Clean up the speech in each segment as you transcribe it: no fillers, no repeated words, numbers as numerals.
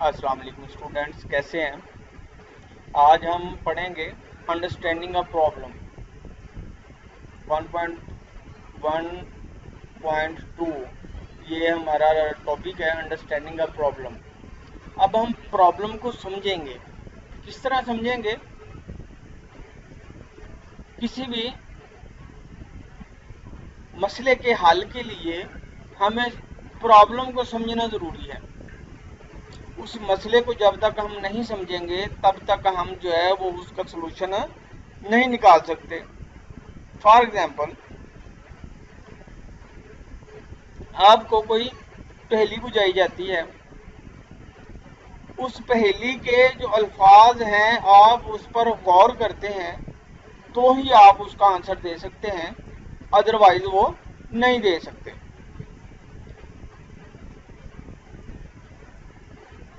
अस्सलाम वालेकुम स्टूडेंट्स, कैसे हैं। आज हम पढ़ेंगे अंडरस्टैंडिंग अ प्रॉब्लम 1.1.2। ये हमारा टॉपिक है अंडरस्टैंडिंग अ प्रॉब्लम। अब हम प्रॉब्लम को समझेंगे। किस तरह समझेंगे? किसी भी मसले के हल के लिए हमें प्रॉब्लम को समझना ज़रूरी है। उस मसले को जब तक हम नहीं समझेंगे तब तक हम जो है वो उसका सलूशन नहीं निकाल सकते। फॉर एग्जाम्पल, आपको कोई पहेली बुझाई जाती है, उस पहेली के जो अल्फाज हैं आप उस पर गौर करते हैं तो ही आप उसका आंसर दे सकते हैं, अदरवाइज वो नहीं दे सकते।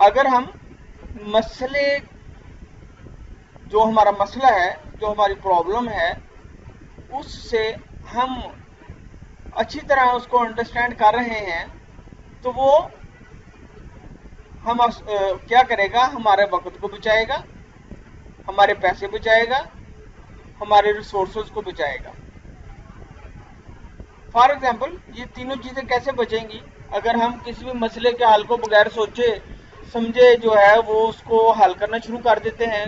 अगर हम मसले, जो हमारा मसला है, जो हमारी प्रॉब्लम है, उससे हम अच्छी तरह उसको अंडरस्टैंड कर रहे हैं तो वो हम क्या करेगा, हमारे वक्त को बचाएगा, हमारे पैसे बचाएगा, हमारे रिसोर्सेज को बचाएगा। फॉर एग्जाम्पल, ये तीनों चीज़ें कैसे बचेंगी? अगर हम किसी भी मसले के हल को बगैर सोचे समझे जो है वो उसको हल करना शुरू कर देते हैं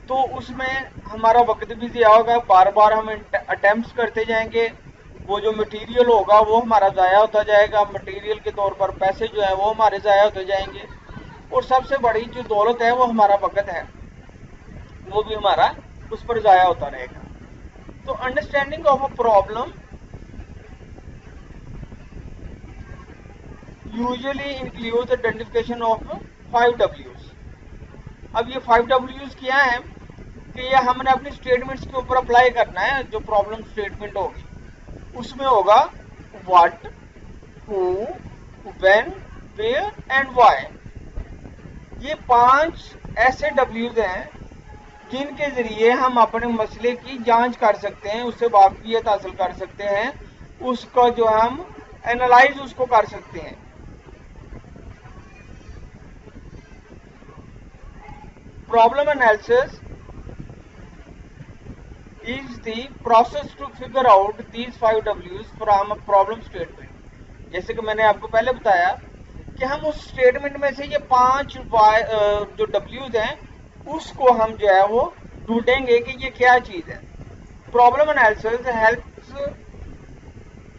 तो उसमें हमारा वक्त भी ज़ाया होगा, बार बार हम अटेम्प्ट्स करते जाएंगे, वो जो मटेरियल होगा वो हमारा ज़ाया होता जाएगा, मटेरियल के तौर पर पैसे जो है वो हमारे ज़ाया होते जाएंगे, और सबसे बड़ी जो दौलत है वो हमारा वक्त है, वो भी हमारा उस पर ज़ाया होता रहेगा। तो understanding of a problem usually include identification of 5 Ws। अब ये 5 Ws क्या है कि ये हमने अपनी स्टेटमेंट्स के ऊपर अप्लाई करना है। जो प्रॉब्लम स्टेटमेंट होगी उसमें होगा what, who, when, where and why. ये 5 ऐसे W's हैं जिनके जरिए हम अपने मसले की जांच कर सकते हैं, उससे वाकफियत हासिल कर सकते हैं, उसका जो हम एनालाइज उसको कर सकते हैं। Problem analysis is the process to figure out these 5 W's from a problem statement। जैसे कि मैंने आपको पहले बताया कि हम उस स्टेटमेंट में से ये 5 जो W's हैं उसको हम जो है वो ढूंढेंगे कि ये क्या चीज़ है। Problem analysis helps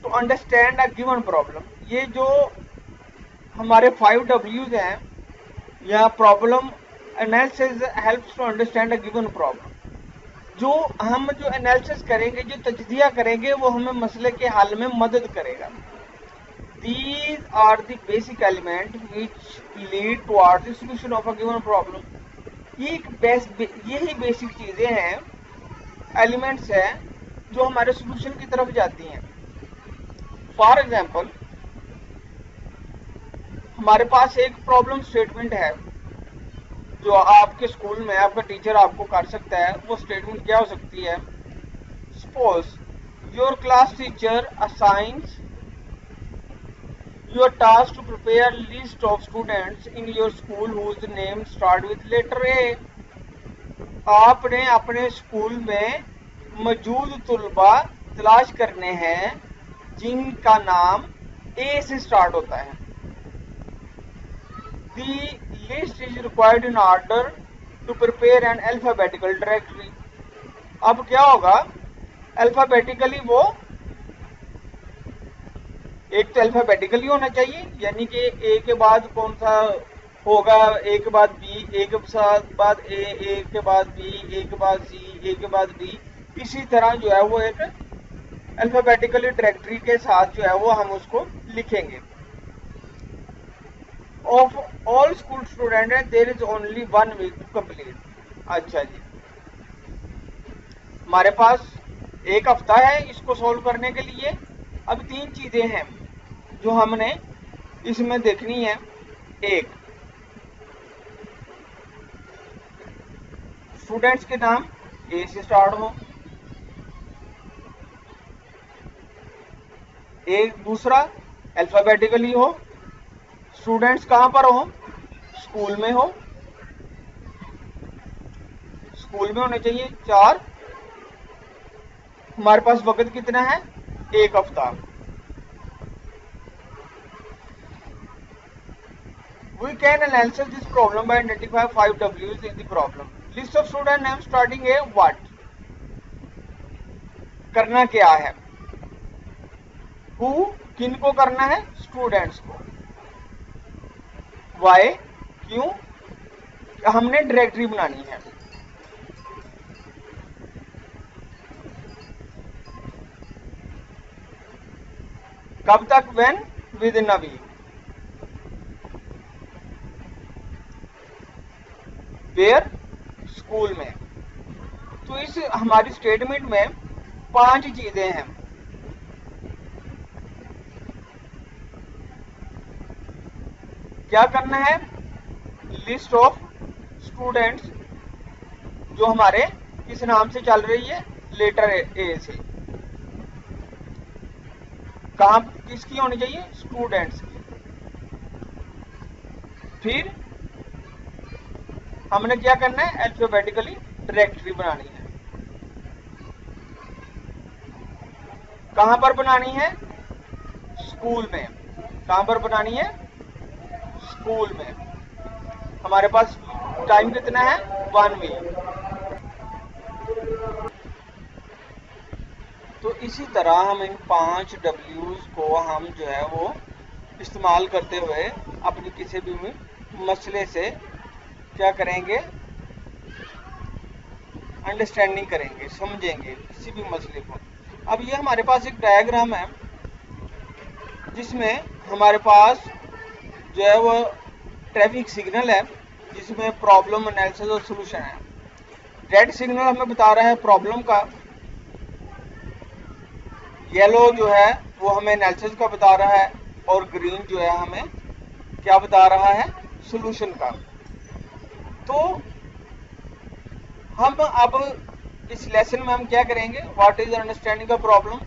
to understand a given problem. ये जो हमारे 5 W's हैं या problem analysis helps to understand a given problem. जो हम जो एनालिसिस करेंगे, जो तजज़िया करेंगे, वो हमें मसले के हल में मदद करेगा। These are the basic element which lead toward the solution of a given problem। यही बेसिक चीज़ें हैं, एलिमेंट्स हैं जो हमारे सोल्यूशन की तरफ जाती हैं। फॉर एग्जाम्पल, हमारे पास एक प्रॉब्लम स्टेटमेंट है जो आपके स्कूल में आपका टीचर आपको कर सकता है। वो स्टेटमेंट क्या हो सकती है? Suppose your class teacher assigns your task to prepare list of students in your school whose name start with letter A. आपने अपने स्कूल में मौजूद तुलबा तलाश करने हैं जिनका नाम ए से स्टार्ट होता है। The list is required in order to prepare an alphabetical directory। अब क्या होगा? अल्फाबेटिकली वो एक तो अल्फाबेटिकली होना चाहिए, यानी कि ए के बाद कौन सा होगा, ए के बाद बी, ए के बाद ए, ए के बाद बी, ए के बाद सी, ए के बाद डी। इसी तरह जो है वो एक अल्फाबेटिकली डायरेक्टरी के साथ जो है वो हम उसको लिखेंगे। Of all school students there is only 1 week to complete। अच्छा जी, हमारे पास एक हफ्ता है इसको सॉल्व करने के लिए। अब 3 चीज़ें हैं जो हमने इसमें देखनी है। एक, स्टूडेंट्स के नाम ए से स्टार्ट हो। एक दूसरा, अल्फाबेटिकली हो। स्टूडेंट्स कहाँ पर हो? स्कूल में हो, स्कूल में होने चाहिए। 4, हमारे पास वक्त कितना है, 1 हफ्ता। We can analyze this problem by identifying 5 W's in the problem. List of student names starting a what? करना क्या है? Who किनको करना है? स्टूडेंट्स को। Why क्यों? हमने डायरेक्टरी बनानी है। कब तक? When within a week। Where school में। तो इस हमारी स्टेटमेंट में 5 चीजें हैं। क्या करना है? लिस्ट ऑफ स्टूडेंट्स जो हमारे किस नाम से चल रही है, लेटर ए से। कहां किसकी होनी चाहिए? स्टूडेंट्स की। फिर हमने क्या करना है? अल्फाबेटिकली डायरेक्टरी बनानी है। कहां पर बनानी है? स्कूल में। कहां पर बनानी है? स्कूल में। हमारे पास टाइम कितना है? 1 वीक। तो इसी तरह हम इन 5 W's को हम जो है वो इस्तेमाल करते हुए अपनी किसी भी मसले से क्या करेंगे? अंडरस्टैंडिंग करेंगे, समझेंगे किसी भी मसले को। अब ये हमारे पास एक डायग्राम है जिसमें हमारे पास जो है वो ट्रैफिक सिग्नल है, जिसमें प्रॉब्लम एनालिसिस और सॉल्यूशन है। रेड सिग्नल हमें बता रहा है प्रॉब्लम का, येलो जो है वो हमें एनालिसिस का बता रहा है, और ग्रीन जो है हमें क्या बता रहा है? सॉल्यूशन का। तो हम अब इस लेसन में हम क्या करेंगे? What is understanding a problem.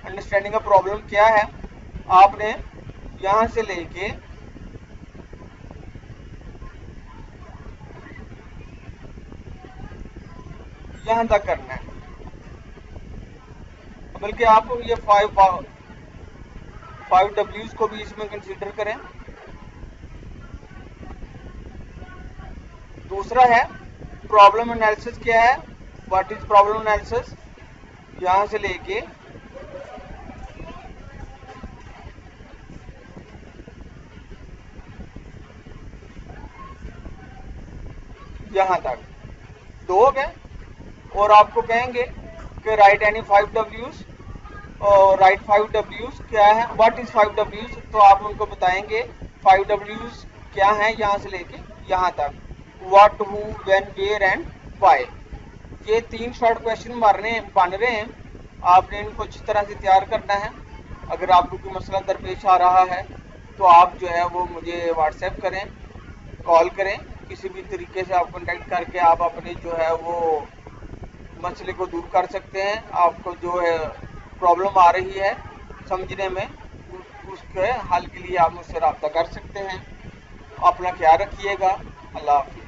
Understanding a problem क्या है? आपने यहां से लेके यहां तक करना है, बल्कि आप ये 5 W's को भी इसमें कंसीडर करें। दूसरा है प्रॉब्लम एनालिसिस। क्या है? What is problem analysis. यहां से लेके यहां तक 2 हो गए। और आपको कहेंगे कि राइट एनी 5 W's, और राइट 5 W's क्या है? What is 5 W's। तो आप उनको बताएंगे 5 W's क्या है यहां से लेके यहां तक। What, who, when, where and why. ये 3 शॉर्ट क्वेश्चन बन रहे हैं। आपने इनको अच्छी तरह से तैयार करना है। अगर आपको कोई मसला दरपेश आ रहा है तो आप जो है वो मुझे व्हाट्सएप करें, कॉल करें, किसी भी तरीके से आप कांटेक्ट करके आप अपने जो है वो मसले को दूर कर सकते हैं। आपको जो है प्रॉब्लम आ रही है समझने में, उसके हल के लिए आप मुझसे रब्ता कर सकते हैं। अपना ख्याल रखिएगा। अल्लाह हाफिज़।